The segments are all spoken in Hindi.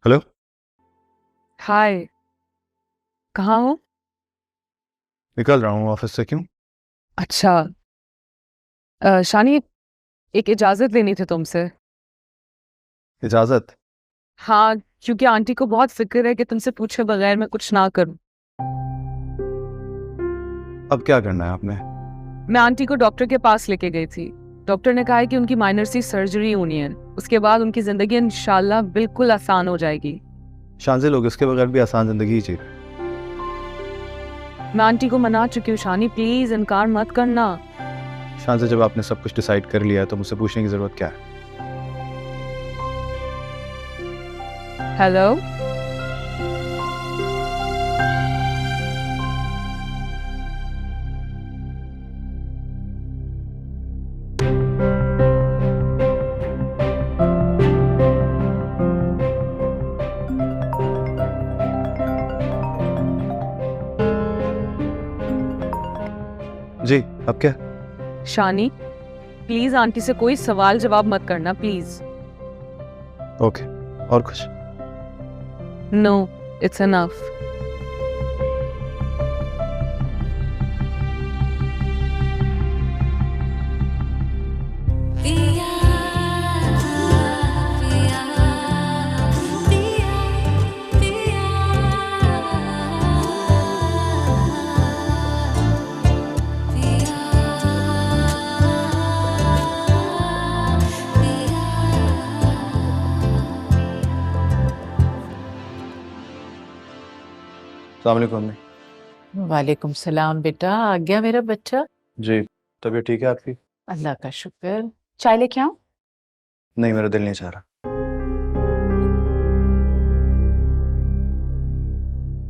हेलो। हाय। कहाँ हो? निकल रहा हूँ ऑफिस से। क्यों? अच्छा। शानी, एक इजाजत लेनी थी तुमसे। इजाजत? हाँ, क्योंकि आंटी को बहुत फिक्र है कि तुमसे पूछे बगैर मैं कुछ ना करूं। अब क्या करना है आपने? मैं आंटी को डॉक्टर के पास लेके गई थी। डॉक्टर ने कहा है कि उनकी माइनर सी सर्जरी होनी है, उसके बाद उनकी जिंदगी इंशाल्लाह बिल्कुल आसान हो जाएगी। शानजे लोग इसके बगैर भी आसान जिंदगी ही जीते। मैं आंटी को मना चुकी हूँ शानी, प्लीज इनकार मत करना। शानजे, जब आपने सब कुछ डिसाइड कर लिया है तो मुझसे पूछने की जरूरत क्या है? हेलो। जी, अब क्या? शानी, प्लीज आंटी से कोई सवाल जवाब मत करना प्लीज। ओके। और कुछ? No, it's enough. अस्सलाम वालेकुम अम्मी। वालेकुम सलाम बेटा, आ गया मेरा बच्चा। जी। तबीयत ठीक है आपकी? अल्लाह का शुक्र। चाय लेके आऊं? नहीं, मेरा दिल नहीं चाह रहा।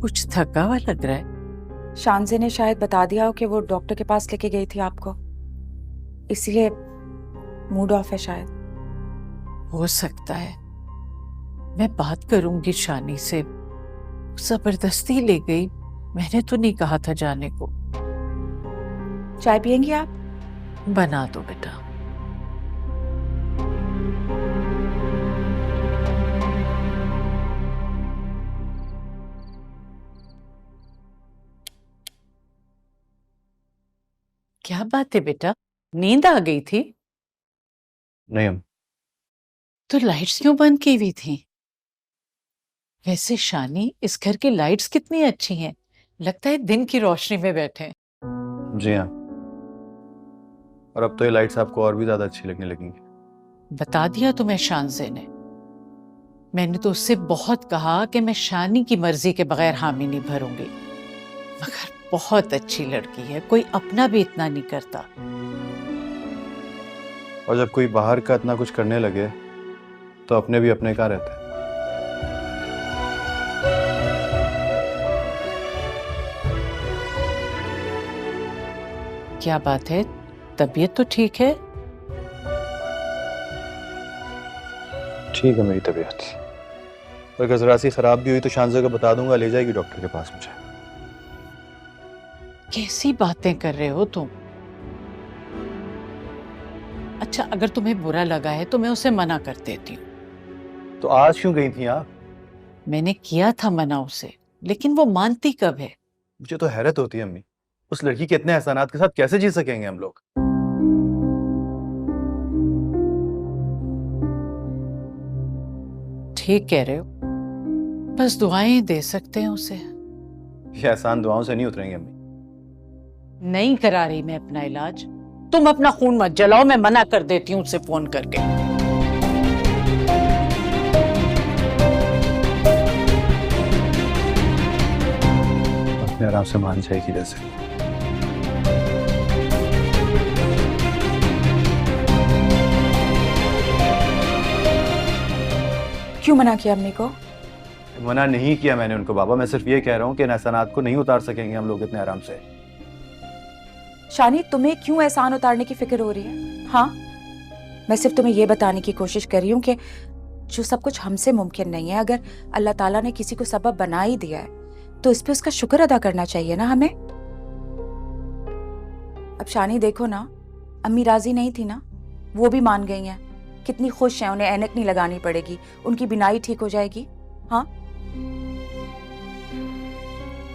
कुछ थका हुआ लग रहा है। शानजे ने शायद बता दिया हो कि वो डॉक्टर के पास लेके गई थी आपको, इसीलिए मूड ऑफ है शायद। हो सकता है। मैं बात करूंगी शानी से। जबरदस्ती ले गई, मैंने तो नहीं कहा था जाने को। चाय पियेंगी आप? बना दो बेटा। क्या बात है बेटा, नींद आ गई थी? नहीं अम्मी। तो लाइट्स क्यों बंद की हुई थी? वैसे शानी, इस घर की लाइट्स कितनी अच्छी हैं। लगता है दिन की रोशनी में बैठे हैं। जी हाँ। और अब तो ये लाइट्स आपको और भी ज्यादा अच्छी लगने लगेंगी। बता दिया तुम्हें शानजे ने। मैंने तो उससे बहुत कहा कि मैं शानी की मर्जी के बगैर हामी नहीं भरूंगी, मगर बहुत अच्छी लड़की है, कोई अपना भी इतना नहीं करता। और जब कोई बाहर का इतना कुछ करने लगे तो अपने भी अपने कहाँ रहते हैं। क्या बात है, तबीयत तो ठीक है? ठीक है मेरी तबीयत। अगर जरा सी खराब भी हुई तो शानजे को बता दूंगा, ले जाएगी डॉक्टर के पास मुझे। कैसी बातें कर रहे हो तुम? अच्छा, अगर तुम्हें बुरा लगा है तो मैं उसे मना कर देती हूँ। तो आज क्यों गई थी आप? मैंने किया था मना उसे, लेकिन वो मानती कब है। मुझे तो हैरत होती है अम्मी, उस लड़की के इतने एहसानात के साथ कैसे जी सकेंगे हम लोग? ठीक कह रहे हो, बस दुआएं दे सकते हैं उसे। ये एहसान दुआओं से नहीं उतरेंगे अम्मी। नहीं करा रही मैं अपना इलाज। तुम अपना खून मत जलाओ, मैं मना कर देती हूँ उसे फोन करके। अपने आराम से मान जाएगी जैसे। क्यों मना किया अम्मी को? मना नहीं किया मैंने उनको बाबा, मैं सिर्फ ये कह रहा हूँ कि इन एहसानात को नहीं उतार सकेंगे हम लोग इतने आराम से। शानी, तुम्हें क्यों एहसान उतारने की फिक्र हो रही है? हाँ, मैं सिर्फ तुम्हें ये बताने की कोशिश कर रही हूँ कि जो सब कुछ हमसे मुमकिन नहीं है, अगर अल्लाह ताला ने किसी को सबब बना ही दिया है तो इस पे उसका शुक्र अदा करना चाहिए ना हमें। अब शानी देखो ना, अम्मी राजी नहीं थी ना, वो भी मान गई हैं। कितनी खुश हैं, उन्हें ऐनक नहीं लगानी पड़ेगी, उनकी बिनाई ठीक हो जाएगी। हाँ,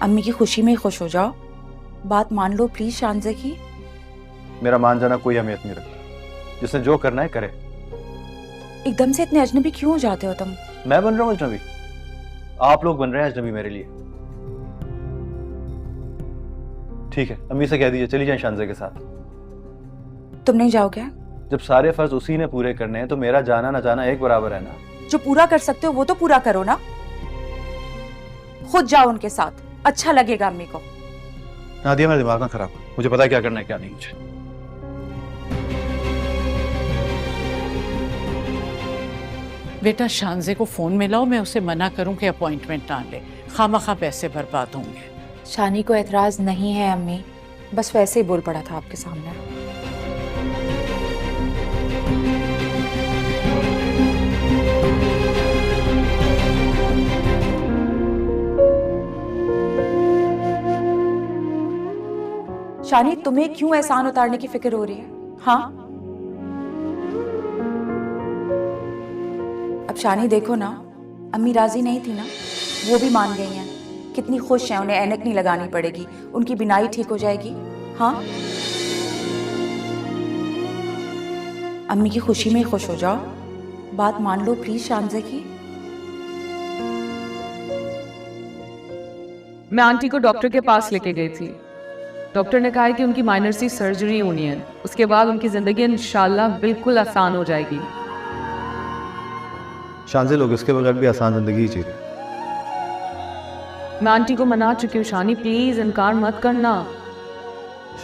अम्मी की खुशी में ही खुश हो जाओ। बात मान लो प्लीज शानजे की। मेरा मान जाना कोई अहमियत नहीं रखती, जिसने जो करना है करे। एकदम से इतने अजनबी क्यों हो जाते हो तुम? मैं बन रहा हूँ अजनबी? आप लोग बन रहे हैं अजनबी मेरे लिए। ठीक है, अम्मी से कह दीजिए चली जाए शानजे के साथ। तुम नहीं जाओगे? जब सारे फर्ज उसी ने पूरे करने हैं तो मेरा जाना ना जाना एक बराबर है ना। जो पूरा कर सकते हो वो तो पूरा करो ना। खुद जाओ उनके साथ, अच्छा लगेगा अम्मी को। नादिया, मेरा दिमाग ना खराब कर, मुझे पता है क्या करना है क्या नहीं। मुझे बेटा शानजे को फोन मिलाओ, मैं उसे मना करूं कि अपॉइंटमेंट ना ले, खामखा पैसे बर्बाद होंगे। शानी को एतराज नहीं है अम्मी, बस वैसे ही बोल पड़ा था आपके सामने। शानी, तुम्हें क्यों एहसान उतारने की फिक्र हो रही है? हाँ, अब शानी देखो ना, अम्मी राजी नहीं थी ना, वो भी मान गई हैं। कितनी खुश हैं, उन्हें ऐनक नहीं लगानी पड़ेगी, उनकी बिनाई ठीक हो जाएगी। हाँ, अम्मी की खुशी में ही खुश हो जाओ। बात मान लो प्लीज शानजे की। मैं आंटी को डॉक्टर के पास लेके गई थी। डॉक्टर ने कहा है कि उनकी माइनर सी सर्जरी होनी है, उसके बाद उनकी जिंदगी इंशाल्लाह बिल्कुल आसान हो जाएगी। शानजे लोग इसके बगैर भी आसान जिंदगी ही जी रहे। मैं आंटी को मना चुकी हूँ शानी, प्लीज इनकार मत करना।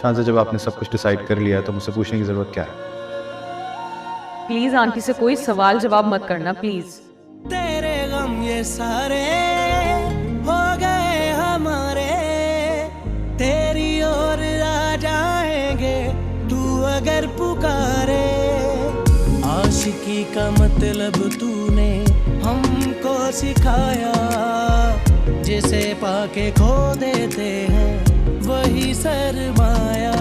शानजे, जब आपने सब कुछ डिसाइड कर लिया है तो मुझसे पूछने की जरूरत क्या है? प्लीज आंटी से कोई सवाल जवाब मत करना प्लीज। तेरे गम ये सारे हो गए हमारे, तेरी ओर आ जाएंगे तू अगर पुकारे। आशिकी का मतलब तूने हमको सिखाया, जिसे पाके खो देते हैं वही सरमाया।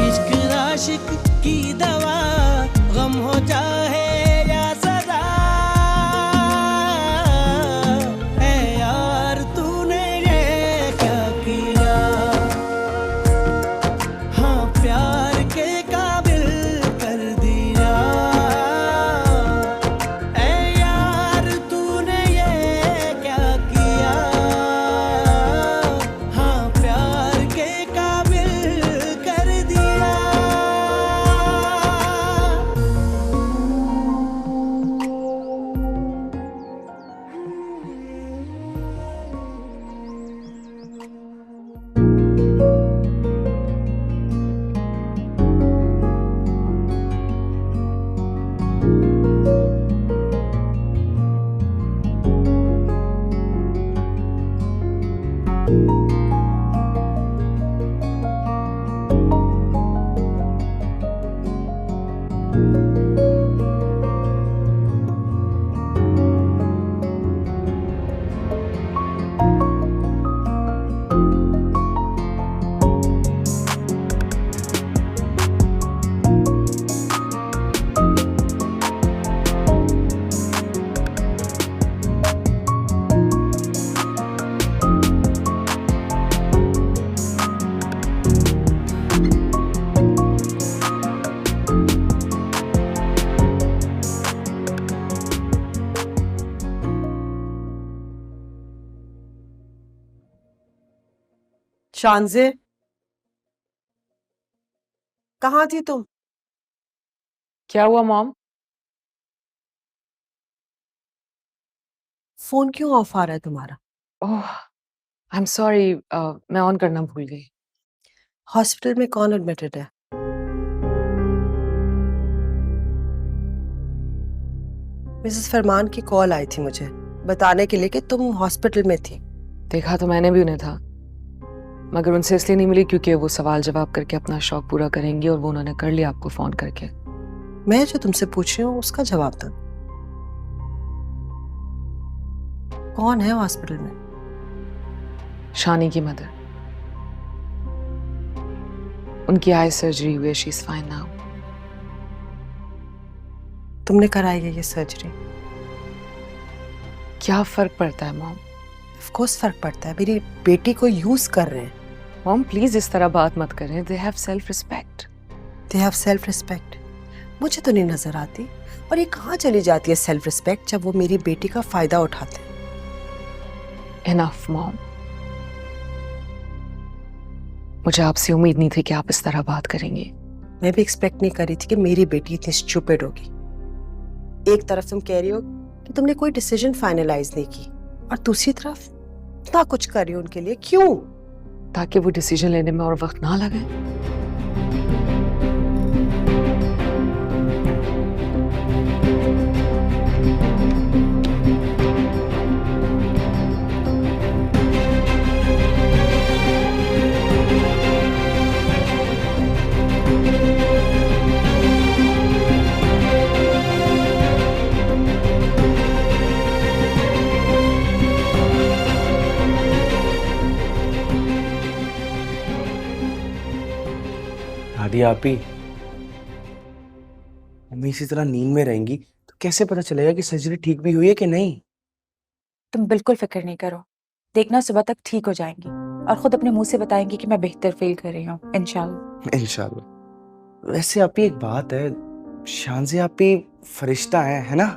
इश्क आशिक की दवा, गम हो चाहे या सजा, ऐ यार तूने ये क्या किया। हाँ, प्यार के काबिल कर दिया, ऐ यार तूने ये क्या किया। हाँ, प्यार के काबिल कर दिया। शानजे, कहाँ थी तुम? क्या हुआ मॉम? फोन क्यों ऑफ आ रहा है तुम्हारा? ओह, आई एम सॉरी, मैं ऑन करना भूल गई। हॉस्पिटल में कौन एडमिटेड है? मिसेस फरमान की कॉल आई थी मुझे बताने के लिए कि तुम हॉस्पिटल में थी। देखा तो मैंने भी उन्हें था, मगर उनसे इसलिए नहीं मिली क्योंकि वो सवाल जवाब करके अपना शौक पूरा करेंगी, और वो उन्होंने कर लिया आपको फोन करके। मैं जो तुमसे पूछ रही हूँ उसका जवाब दो। कौन है हॉस्पिटल में? शानी की मदर, उनकी आई सर्जरी हुई है, शी इज फाइन नाउ। तुमने कराई है ये सर्जरी? क्या फर्क पड़ता है मॉम? ऑफ कोर्स फर्क पड़ता है, मेरी बेटी को यूज कर रहे हैं। मॉम प्लीज इस तरह बात मत करें, they have self respect. They have self respect, मुझे तो नहीं नजर आती। और ये कहाँ चली जाती है सेल्फ रिस्पेक्ट जब वो मेरी बेटी का फायदा उठाते हैं। इनफ मॉम, मुझे आपसे उम्मीद नहीं थी कि आप इस तरह बात करेंगी। मैं भी एक्सपेक्ट नहीं कर रही थी कि मेरी बेटी इतनी स्टूपिड होगी। एक तरफ तुम कह रही हो कि तुमने कोई डिसीजन फाइनलाइज नहीं की, और दूसरी तरफ इतना कुछ कर रही हो उनके लिए। क्यों? ताकि वो डिसीजन लेने में और वक्त ना लगे। दादी आप ही मम्मी इसी तरह नींद में रहेंगी तो कैसे पता चलेगा कि सर्जरी ठीक भी हुई है कि नहीं? तुम बिल्कुल फिक्र नहीं करो, देखना सुबह तक ठीक हो जाएंगी और खुद अपने मुंह से बताएंगी कि मैं बेहतर फील कर रही हूँ, इंशाल्लाह। इंशाल्लाह। वैसे आप ही एक बात है, शानज़े आप ही फरिश्ता है ना?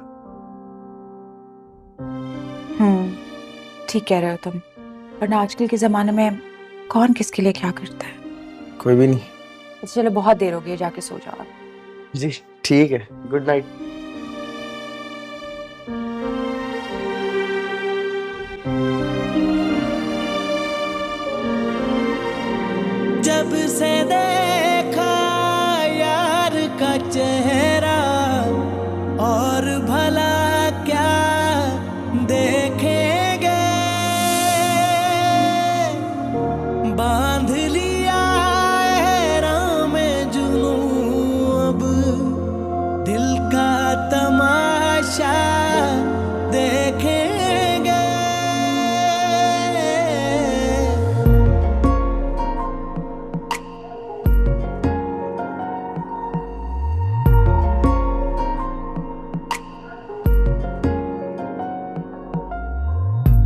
ठीक कह रहे हो तुम, वरना आजकल के जमाने में कौन किसके लिए क्या करता है। कोई भी नहीं। अच्छा चलो, बहुत देर हो गई, जाके सो जाओ। जी ठीक है, गुड नाइट। जब से देखा यार का चेहरा, और भला क्या देखेंगे, बांध लिया है राह में जुनूं, अब दिल का तमाशा देखेंगे।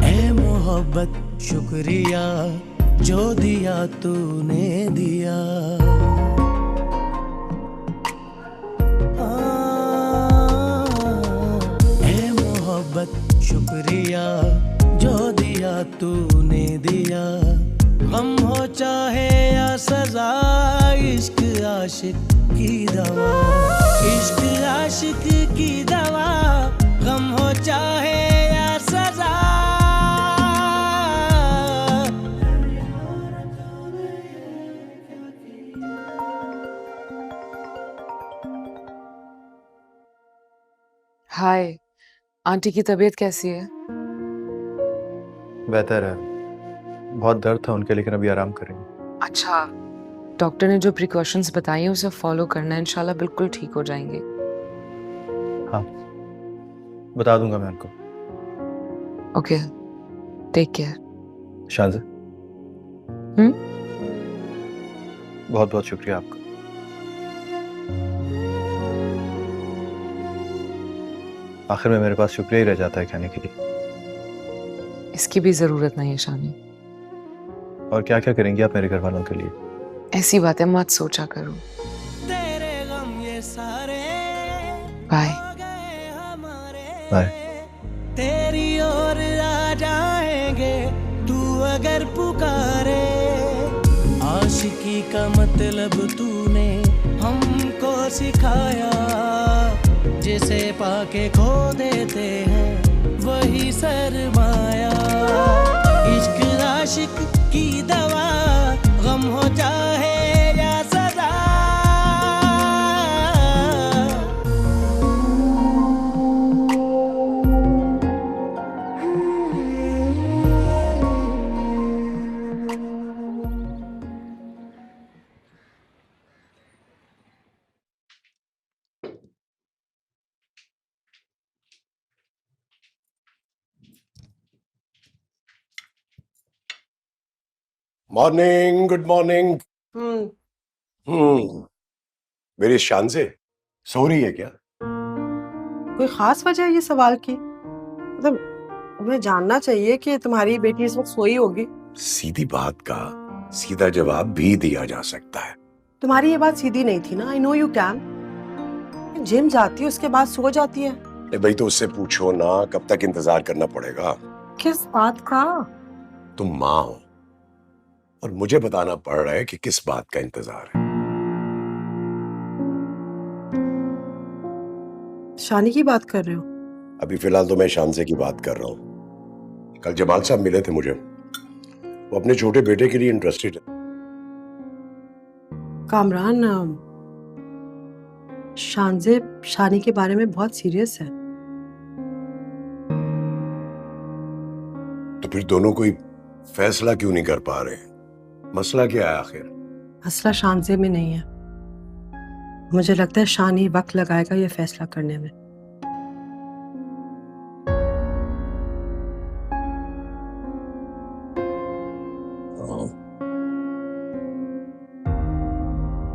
ऐ मोहब्बत शुक्रिया, जो दिया तूने दिया। ऐ मोहब्बत शुक्रिया, जो दिया तूने दिया। गम हो चाहे या सजा, इश्क आशिक की दवा, इश्क आशिक की दवा। गम हो चाहे या सजा। हाय, आंटी की तबीयत कैसी है? बेहतर है, बहुत दर्द था उनके, लेकिन अभी आराम करेंगे। अच्छा, डॉक्टर ने जो प्रिकॉशंस बताई हैं उसे फॉलो करना है, इंशाल्लाह बिल्कुल ठीक हो जाएंगे। हाँ, बता दूंगा मैं उनको। Okay, take care. शानज़े, बहुत बहुत शुक्रिया आपका। आखिर में मेरे पास शुक्रिया ही रह जाता है कहने के लिए। इसकी भी जरूरत नहीं है शानी। और क्या क्या करेंगी आप मेरे घर वालों के लिए? ऐसी बातें मत सोचा करो। तेरे गम ये सारे बाय हो गए हमारे, बाय। तेरी ओर आ जाएंगे तू अगर पुकारे। आशिकी का मतलब तूने हमको सिखाया, जिसे पाके खो देते हैं वही सरमाया। इश्क आशिक की दवा, गम हो चाहे या सजा। Morning, good morning. हम्म, मेरी शानज़े सो रही है क्या? कोई खास वजह है ये सवाल की? मतलब तुम्हें जानना चाहिए कि तुम्हारी बेटी इस वक्त सोई होगी। सीधी बात का सीधा जवाब भी दिया जा सकता है। तुम्हारी ये बात सीधी नहीं थी ना। I know you can. Gym जाती है उसके बाद सो जाती है। भाई तो उससे पूछो ना, कब तक इंतजार करना पड़ेगा? किस बात का? तुम माँ हो और मुझे बताना पड़ रहा है कि किस बात का इंतजार है। शानी की बात कर रहे हो? अभी फिलहाल तो मैं शानजे की बात कर रहा हूँ। कल जमाल साहब मिले थे मुझे, वो अपने छोटे बेटे के लिए इंटरेस्टेड है। कामरान, शानजे शानी के बारे में बहुत सीरियस है। तो फिर दोनों कोई फैसला क्यों नहीं कर पा रहे? मसला क्या है आखिर? मसला शानजे में नहीं है। मुझे लगता है शानी वक्त लगाएगा ये फैसला करने में।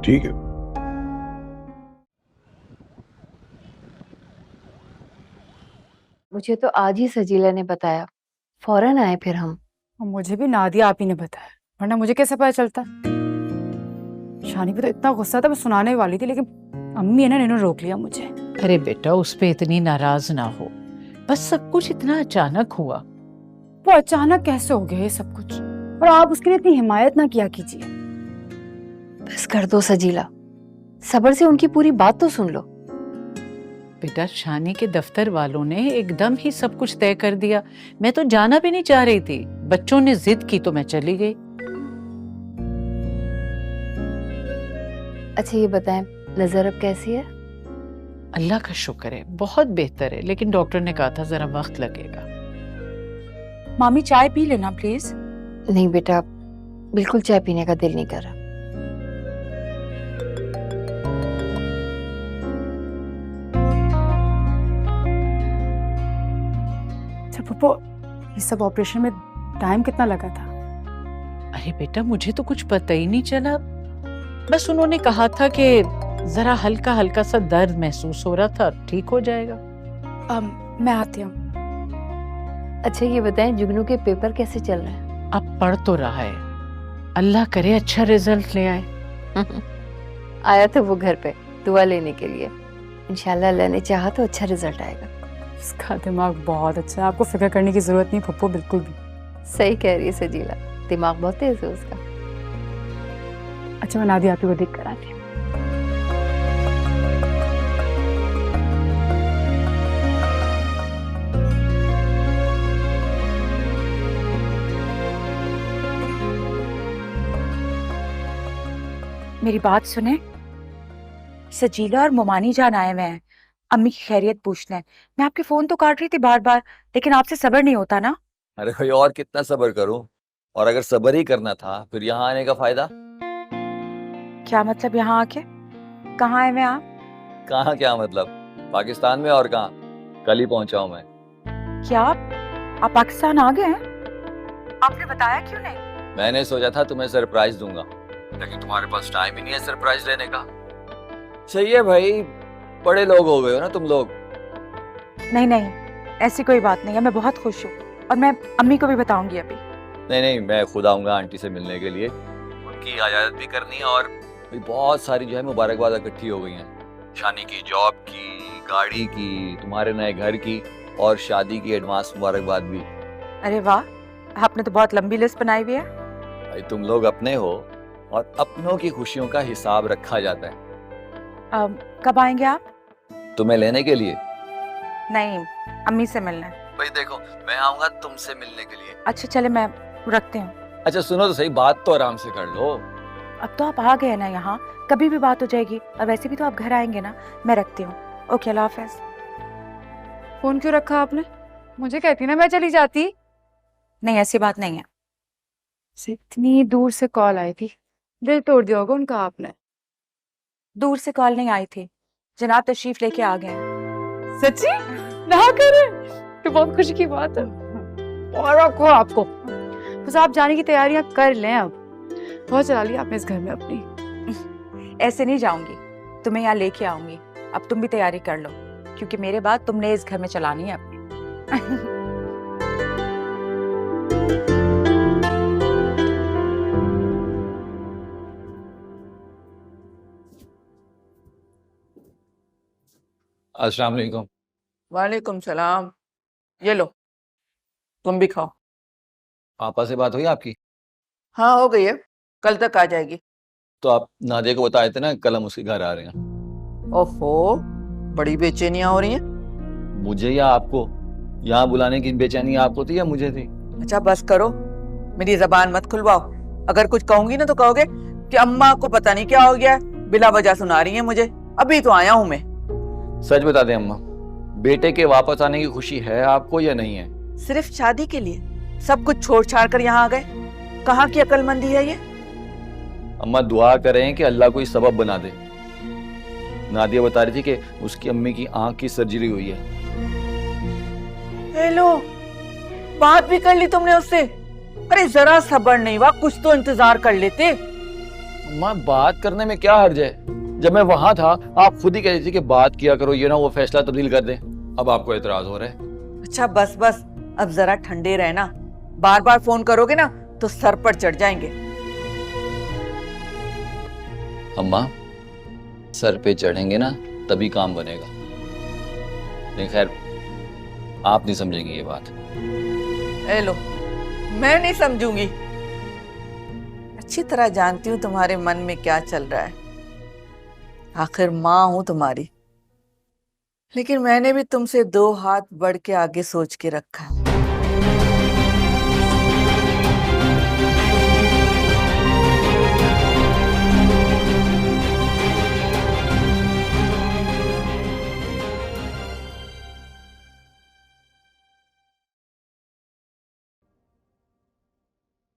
ठीक है। मुझे तो आज ही सजीला ने बताया, फौरन आए फिर हम। और मुझे भी नादिया आप ही ने बताया, वरना मुझे कैसे पता चलता। शानी पे तो इतना गुस्सा था, मैं सुनाने वाली थी, लेकिन अम्मी है ना, इन्होंने रोक लिया मुझे। अरे बेटा, उस पे इतनी नाराज ना हो, बस सब कुछ इतना अचानक हुआ। वो अचानक कैसे हो गया ये सब कुछ, और आप उसके लिए इतनी हिमायत ना किया कीजिए। बस कर दो सजीला, सब्र से उनकी पूरी बात तो सुन लो। बेटा, शानी के दफ्तर वालों ने एकदम ही सब कुछ तय कर दिया। मैं तो जाना भी नहीं चाह रही थी, बच्चों ने जिद की तो मैं चली गई। अच्छा ये बताएं, नजर अब कैसी है? अल्लाह का शुक्र है, बहुत बेहतर है, लेकिन डॉक्टर ने कहा था जरा वक्त लगेगा। मामी चाय पी लेना प्लीज। नहीं बेटा, बिल्कुल चाय पीने का दिल नहीं कर रहा। अच्छा पप्पो, ये सब ऑपरेशन में टाइम कितना लगा था? अरे बेटा, मुझे तो कुछ पता ही नहीं चला। बस उन्होंने कहा था कि जरा हल्का हल्का सा दर्द महसूस हो रहा था, ठीक हो जाएगा। मैं आती हूँ। अच्छा ये बताएं, जुगनू के पेपर कैसे चल रहे हैं? अब पढ़ तो रहा है, अल्लाह करे अच्छा रिजल्ट ले आए। आया था वो घर पे दुआ लेने के लिए, इंशाल्लाह अल्लाह ने चाहा तो अच्छा रिजल्ट आएगा। उसका दिमाग बहुत अच्छा है, आपको फिक्र करने की जरूरत नहीं पप्पो, बिल्कुल भी। सही कह रही है सजीला, दिमाग बहुत तेज है उसका। अच्छा मैं नादिया आपकी को देख कर आती हूँ। मेरी बात सुने, सजीला और मोमानी जान आए हुए हैं अम्मी की खैरियत पूछने। मैं आपके फोन तो काट रही थी बार बार, लेकिन आपसे सब्र नहीं होता ना। अरे भाई और कितना सब्र करूं, और अगर सब्र ही करना था फिर यहाँ आने का फायदा? क्या मतलब यहाँ आके? कहाँ आए हुए आप? कहाँ क्या मतलब, पाकिस्तान में। और कहाँ, कल ही पहुंचा हूं मैं। क्या आप पाकिस्तान आ गए हैं? आपने बताया क्यों नहीं? मैंने सोचा था तुम्हें सरप्राइज दूंगा, लेकिन तुम्हारे पास टाइम ही नहीं है सरप्राइज लेने का। सही है भाई, बड़े लोग हो गए हो ना तुम लोग। नहीं नहीं, ऐसी कोई बात नहीं है, मैं बहुत खुश हूँ और मैं अम्मी को भी बताऊंगी अभी। नहीं नहीं, मैं खुद आऊंगा आंटी से मिलने के लिए, उनकी इजाजत भी करनी है। और भाई बहुत सारी जो है मुबारकबाद इकट्ठी हो गई हैं, शानी की, जॉब की, गाड़ी की, तुम्हारे नए घर की, और शादी की एडवांस मुबारकबाद भी। अरे वाह, आपने तो बहुत लंबी लिस्ट बनाई हुई है। भाई तुम लोग अपने हो और अपनों की खुशियों का हिसाब रखा जाता है। कब आएंगे आप? तुम्हें लेने के लिए? नहीं, अम्मी से मिलना है। भाई देखो, मैं आऊंगा तुमसे मिलने के लिए। अच्छा चले, मैं रखती हूँ। अच्छा सुनो तो सही, बात तो आराम से कर लो। अब तो आप आ गए ना यहाँ, कभी भी बात हो जाएगी, और वैसे भी तो आप घर आएंगे ना। मैं रखती हूँ, ओके, अल्लाह हाफिज। फोन क्यों रखा आपने? मुझे कहती ना मैं चली जाती। नहीं ऐसी बात नहीं है। इतनी दूर से कॉल आई थी, दिल तोड़ दिया होगा उनका आपने। दूर से कॉल नहीं आई थी, जनाब तशरीफ लेके आ गए हैं। सच्ची? ना करे तो बहुत खुशी की बात है। और रखो आपको, बस आप जाने की तैयारियां कर लें। अब बहुत चला लिया आपने इस घर में अपनी। ऐसे नहीं जाऊंगी, तुम्हें यहाँ लेके आऊंगी। अब तुम भी तैयारी कर लो, क्योंकि मेरे बाद तुमने इस घर में चलानी है अपनी। अस्सलाम वालेकुम। वालेकुम सलाम। ये लो, तुम भी खाओ। पापा से बात हुई आपकी? हाँ, हो गई है, कल तक आ जाएगी। तो आप नादिया को बताए थे ना कल हम उसके घर आ रहे हैं। ओहो, बड़ी बेचैनियां हो रही हैं। मुझे या आपको? यहाँ बुलाने की बेचैनी आपको थी या मुझे थी? अच्छा बस करो, मेरी जबान मत खुलवाओ। अगर कुछ कहूंगी ना तो कहोगे कि अम्मा को पता नहीं क्या हो गया, बिला वजह सुना रही है मुझे। अभी तो आया हूं मैं। सच बता दें अम्मा, बेटे के वापस आने की खुशी है आपको या नहीं है? सिर्फ शादी के लिए सब कुछ छोड़ छाड़ कर यहाँ आ गए। कहाँ की अक्लमंदी है ये? अम्मा दुआ करें कि अल्लाह कोई सबब बना दे। नादिया बता रही थी कि उसकी अम्मी की आंख की सर्जरी हुई है। हेलो, बात भी कर ली तुमने उससे? अरे जरा सब्र नहीं हुआ, कुछ तो इंतजार कर लेते। अम्मा बात करने में क्या हर्ज है? जब मैं वहां था आप खुद ही कह रही थी कि बात किया करो, ये ना वो फैसला तब्दील कर दे। अब आपको एतराज हो रहा है? अच्छा बस बस, अब जरा ठंडे रहना। बार बार फोन करोगे ना तो सर पर चढ़ जाएंगे। अम्मा सर पे चढ़ेंगे ना तभी काम बनेगा। नहीं खैर, आप नहीं समझेंगे ये बात। हेलो, मैं नहीं समझूंगी। अच्छी तरह जानती हूँ तुम्हारे मन में क्या चल रहा है। आखिर माँ हूं तुम्हारी, लेकिन मैंने भी तुमसे 2 हाथ बढ़ के आगे सोच के रखा।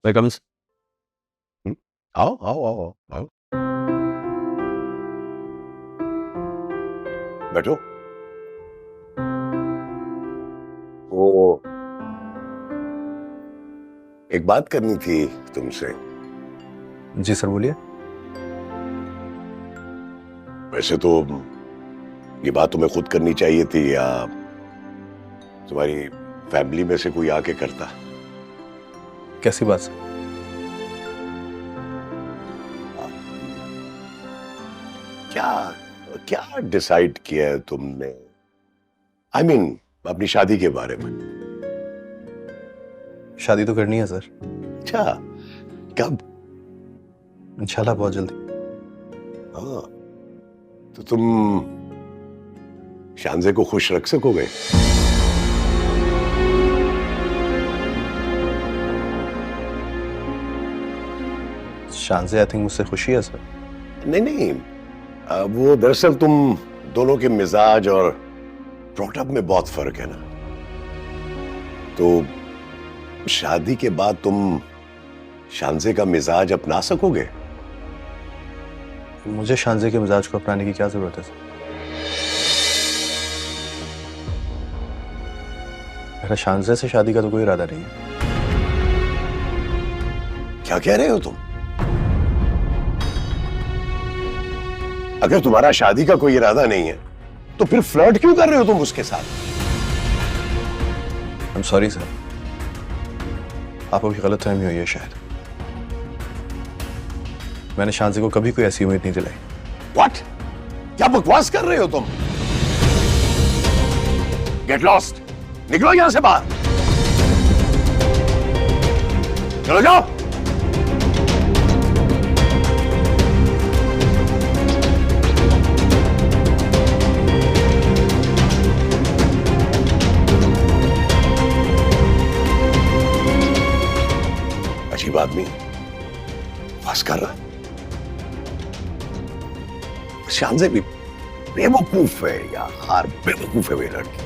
वेलकम। आओ आओ आओ आओ, बैठो। वो एक बात करनी थी तुमसे। जी सर बोलिए। वैसे तो ये बात तुम्हें खुद करनी चाहिए थी या तुम्हारी फैमिली में से कोई आके करता। कैसी बात सर? क्या क्या डिसाइड किया है तुमने? I mean, अपनी शादी के बारे में। शादी तो करनी है सर। अच्छा, कब? इंशाल्लाह बहुत जल्दी। हाँ, तो तुम शानजे को खुश रख सकोगे? शानजे आई थिंक मुझसे खुशी है सर। नहीं नहीं, वो दरअसल तुम दोनों के मिजाज और ब्रॉटअप में बहुत फर्क है ना। तो शादी के बाद तुम शानजे का मिजाज अपना सकोगे? मुझे शानजे के मिजाज को अपनाने की क्या जरूरत है सर? मेरा शानजे से शादी का तो कोई इरादा नहीं है। क्या कह रहे हो तुम? अगर तुम्हारा शादी का कोई इरादा नहीं है तो फिर फ्लर्ट क्यों कर रहे हो तुम उसके साथ? I'm sorry सर, आपको की गलतफहमी हुई है शायद। मैंने शानजे को कभी कोई ऐसी उम्मीद नहीं दिलाई। What? क्या बकवास कर रहे हो तुम? गेट लॉस्ट, निकलो यहां से बाहर। चलो जाओ। अजीब आदमी, बस कर रहा। शानजे भी बेवकूफ है यार, बेवकूफ है मेरी लड़की।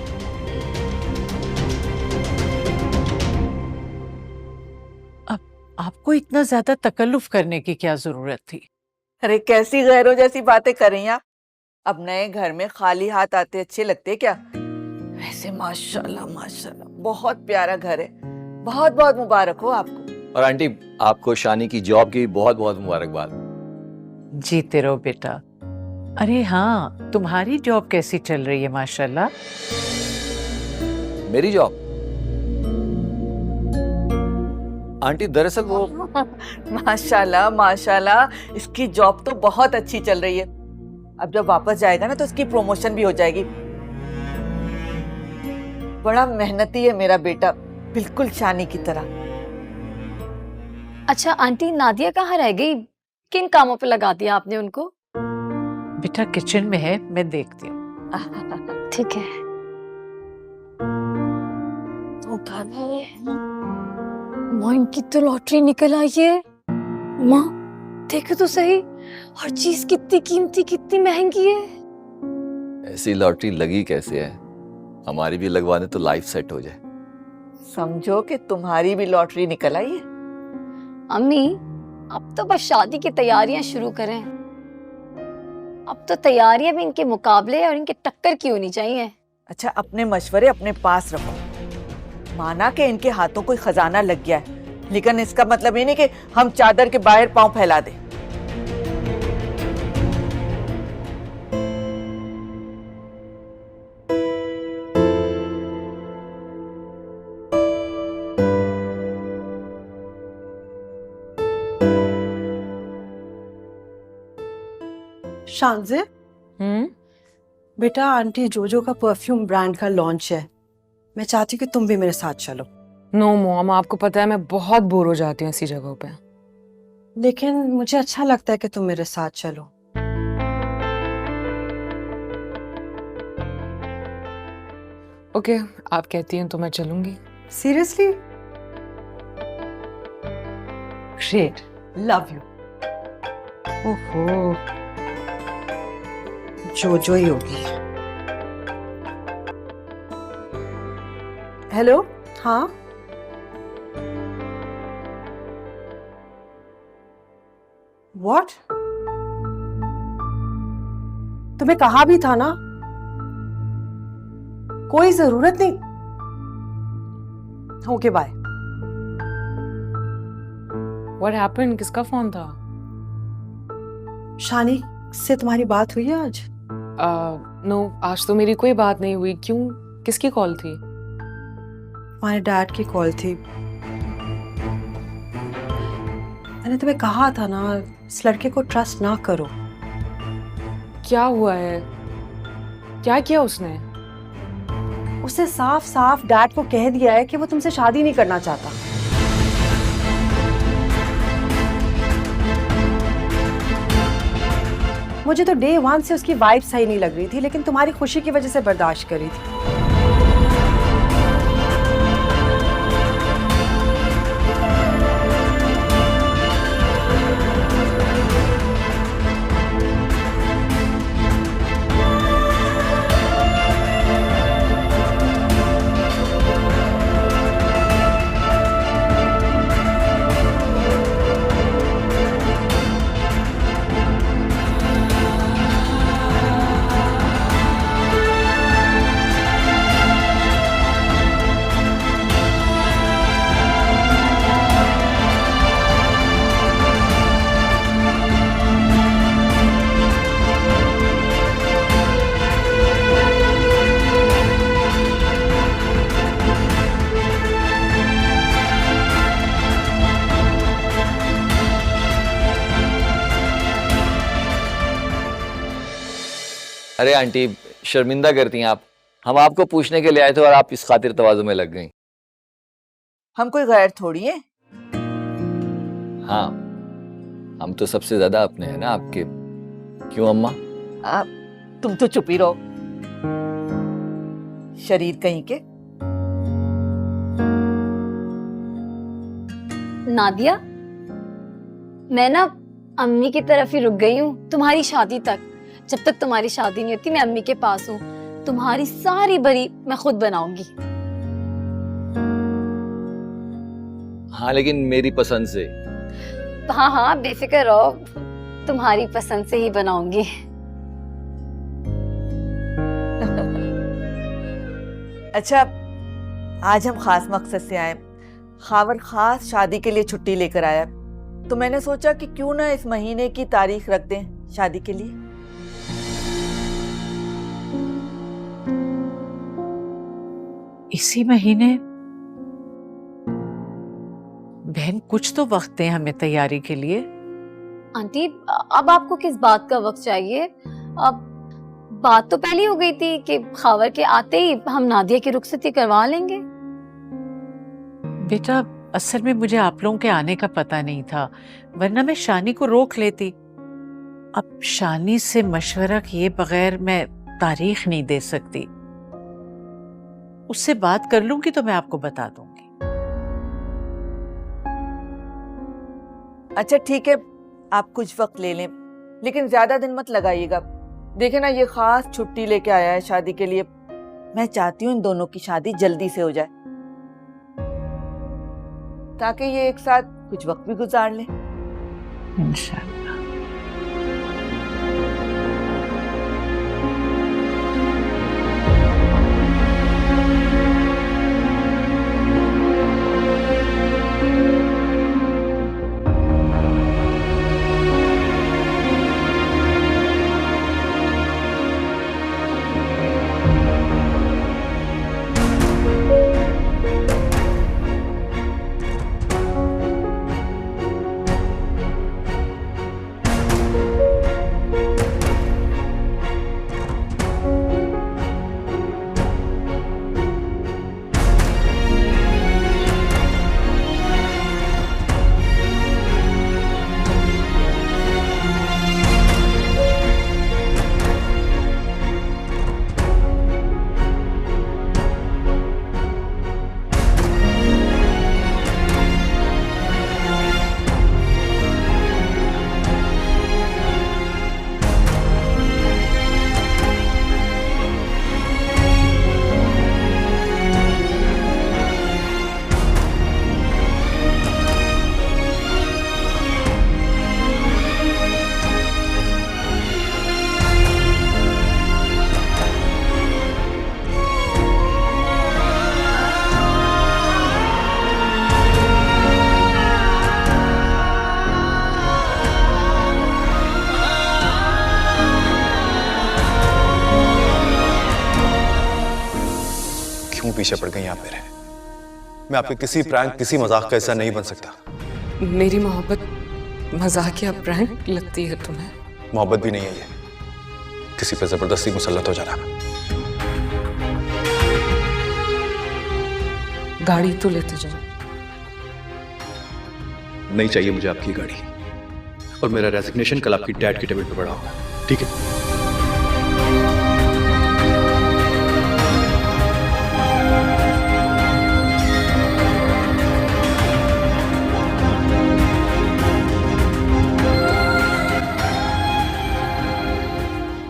आपको इतना ज्यादा तकल्लुफ करने की क्या जरूरत थी? अरे कैसी गैरों जैसी बातें कर रही हैं आप? अब नए घर में खाली हाथ आते अच्छे लगते क्या? वैसे माशाल्लाह माशाल्लाह बहुत प्यारा घर है। बहुत बहुत मुबारक हो आपको। और आंटी आपको शानी की जॉब की बहुत बहुत मुबारकबाद। जीते रहो बेटा। अरे हाँ, तुम्हारी जॉब कैसी चल रही है माशाल्लाह? मेरी जॉब? आंटी दरअसल वो माशाल्लाह माशाल्लाह, इसकी जॉब तो बहुत अच्छी चल रही है। अब जब वापस जाएगा ना तो इसकी प्रमोशन भी हो जाएगी। बड़ा मेहनती है मेरा बेटा, बिल्कुल शानी की तरह। अच्छा आंटी, नादिया कहाँ रह गई? किन कामों पे लगा दिया आपने उनको? बेटा किचन में है, मैं देखती हूँ। ठीक है। माँ, इनकी तो लॉटरी निकल आई है। माँ देखो तो सही, हर चीज कितनी कीमती, कितनी महंगी है। ऐसी लॉटरी लगी कैसे है? हमारी भी लगवाने तो लाइफ सेट हो जाए। समझो कि तुम्हारी भी लॉटरी निकल आई है। अम्मी, अब तो बस शादी की तैयारियां शुरू करें। अब तो तैयारियां भी इनके मुकाबले और इनके टक्कर की होनी चाहिए। अच्छा, अपने मशवरे अपने पास रखो। माना कि इनके हाथों कोई खजाना लग गया है, लेकिन इसका मतलब ये नहीं कि हम चादर के बाहर पांव फैला दें। शानजे, बेटा आंटी जोजो का परफ्यूम ब्रांड का लॉन्च है, मैं चाहती हूँ कि तुम भी मेरे साथ चलो। नो मॉम, आपको पता है मैं बहुत बोर हो जाती हूँ ऐसी जगहों पे। लेकिन मुझे अच्छा लगता है कि तुम मेरे साथ चलो। ओके, आप कहती हैं तो मैं चलूंगी। सीरियसली? Great, love you. ओहो, जोजो ही होगी। हेलो, हाँ व्हाट? तुम्हें कहा भी था ना, कोई जरूरत नहीं। Okay bye. What happened? किसका फोन था? शानी से तुम्हारी बात हुई है आज? नो, आज तो मेरी कोई बात नहीं हुई। क्यों, किसकी कॉल थी? तुम्हारे डैड की कॉल थी। मैंने तुम्हें कहा था ना, इस लड़के को ट्रस्ट ना करो। क्या हुआ है? क्या किया उसने? उसने साफ साफ डैड को कह दिया है कि वो तुमसे शादी नहीं करना चाहता। मुझे तो डे 1 से उसकी वाइब सही नहीं लग रही थी, लेकिन तुम्हारी खुशी की वजह से बर्दाश्त करी थी। अरे आंटी, शर्मिंदा करती हैं आप। हम आपको पूछने के लिए आए थे और आप इस खातिर तवाज़ु में लग गई। हम कोई गैर थोड़ी है। हाँ, हम तो सबसे ज्यादा अपने हैं ना आपके। क्यों अम्मा? तुम तो चुप ही रहो, शरीर कहीं के। नादिया, मैं ना अम्मी की तरफ ही रुक गई हूँ तुम्हारी शादी तक। जब तक तुम्हारी शादी नहीं होती मैं अम्मी के पास हूँ। तुम्हारी सारी बरी मैं खुद बनाऊंगी। हाँ, लेकिन मेरी पसंद से। हाँ हाँ, बेफिक्र रहो, तुम्हारी पसंद से ही बनाऊंगी। अच्छा, आज हम खास मकसद से आए। खावर खास शादी के लिए छुट्टी लेकर आया, तो मैंने सोचा कि क्यों ना इस महीने की तारीख रख दें शादी के लिए। इसी महीने? बहन, कुछ तो वक्त दें हमें तैयारी के लिए। आंटी, अब आपको किस बात का वक्त चाहिए? अब बात तो पहले हो गई थी कि खावर के आते ही हम नादिया की रुखसती करवा लेंगे। बेटा असल में मुझे आप लोगों के आने का पता नहीं था, वरना मैं शानी को रोक लेती। अब शानी से मशवरा किए बगैर मैं तारीख नहीं दे सकती। उससे बात कर लूंगी तो मैं आपको बता दूंगी। अच्छा ठीक है, आप कुछ वक्त ले लें, लेकिन ज्यादा दिन मत लगाइएगा। देखे ना, ये खास छुट्टी लेके आया है शादी के लिए। मैं चाहती हूँ इन दोनों की शादी जल्दी से हो जाए, ताकि ये एक साथ कुछ वक्त भी गुजार लें। इंशाल्लाह। क्यों पीछे पड़ गई आप मेरे? मैं आपके किसी प्रैंक, किसी मजाक का हिस्सा नहीं बन सकता। मेरी मोहब्बत मजाक या प्रैंक लगती है तुम्हें? मोहब्बत भी नहीं है ये, किसी पे जबरदस्ती मुसल्लत हो जाना। गाड़ी तो लेते जाओ। नहीं चाहिए मुझे आपकी गाड़ी, और मेरा रेजिग्नेशन कल आपकी डैड की टेबल पे पड़ा होगा, ठीक है?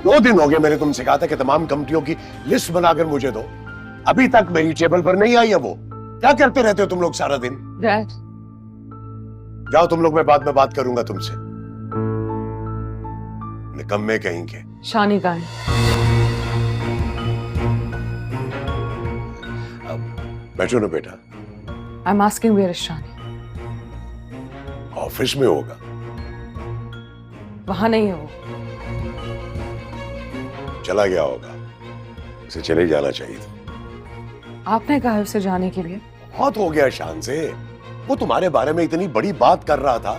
दो दिन हो गए मैंने तुमसे कहा था कि तमाम कंपनियों की लिस्ट बनाकर मुझे दो, अभी तक मेरी टेबल पर नहीं आई है वो। क्या करते रहते हो तुम लोग सारा दिन? डैड जाओ तुम लोग, मैं बाद में बात करूंगा तुमसे। निकम्मे कहीं के। शानी का है। बैठो ना बेटा। I am asking where is Shani? Office में होगा। वहां नहीं है वो। चला गया होगा, उसे चले जाना चाहिए था। आपने कहा है उसे जाने के लिए। बहुत हो गया शान से, वो तुम्हारे बारे में इतनी बड़ी बात कर रहा था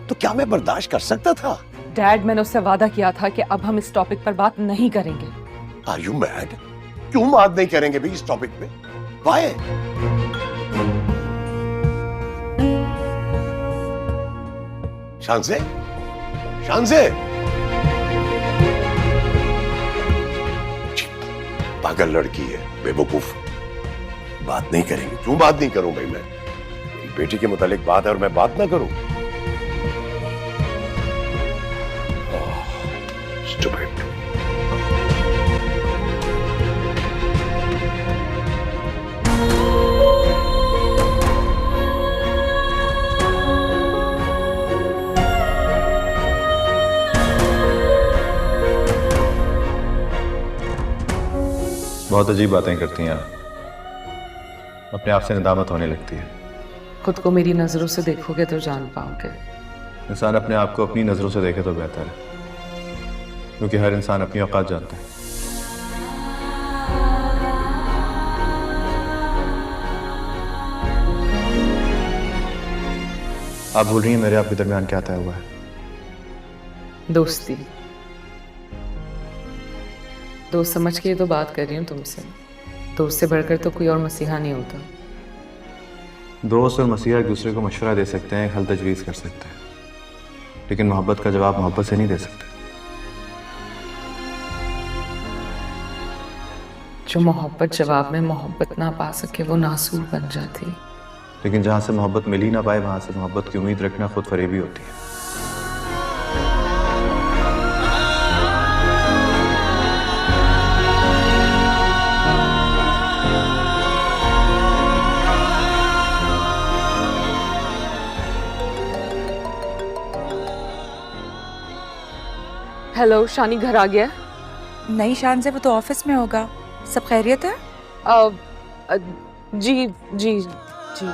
तो क्या मैं बर्दाश्त कर सकता था? डैड मैंने उससे वादा किया था कि अब हम इस टॉपिक पर बात नहीं करेंगे। Are you mad? क्यों बात नहीं करेंगे भी इस टॉपिक पे? वाई? शान से, शान से, पागल लड़की है, बेवकूफ। बात नहीं करेंगे। क्यों बात नहीं करूं भाई? मैं, मेरी बेटी के मुतालिक बात है और मैं बात ना करूं? Stupid. बहुत अजीब बातें करती हैं आप, अपने आप से नदामत होने लगती है। खुद को मेरी नजरों से देखोगे तो जान पाओगे। इंसान अपने आप को अपनी नजरों से देखे तो बेहतर है, क्योंकि हर इंसान अपनी औकात जानता है। आप भूल रही हैं मेरे आपके दरमियान क्या तय हुआ है? दोस्ती। दोस्त समझ के ही तो बात कर रही हूँ तुमसे। दोस्त से बढ़कर तो कोई और मसीहा नहीं होता। दोस्त और मसीहा एक दूसरे को मशवरा दे सकते हैं, हल तजवीज़ कर सकते हैं, लेकिन मोहब्बत का जवाब मोहब्बत से नहीं दे सकते। जो मोहब्बत जवाब में मोहब्बत ना पा सके वो नासूर बन जाती। लेकिन जहाँ से मोहब्बत मिल ही ना पाए वहाँ से मोहब्बत की उम्मीद रखना खुद फरेबी होती है। हेलो, शानी घर आ गया? नहीं शान से, वो तो ऑफिस में होगा। सब खैरियत है? जी जी जी।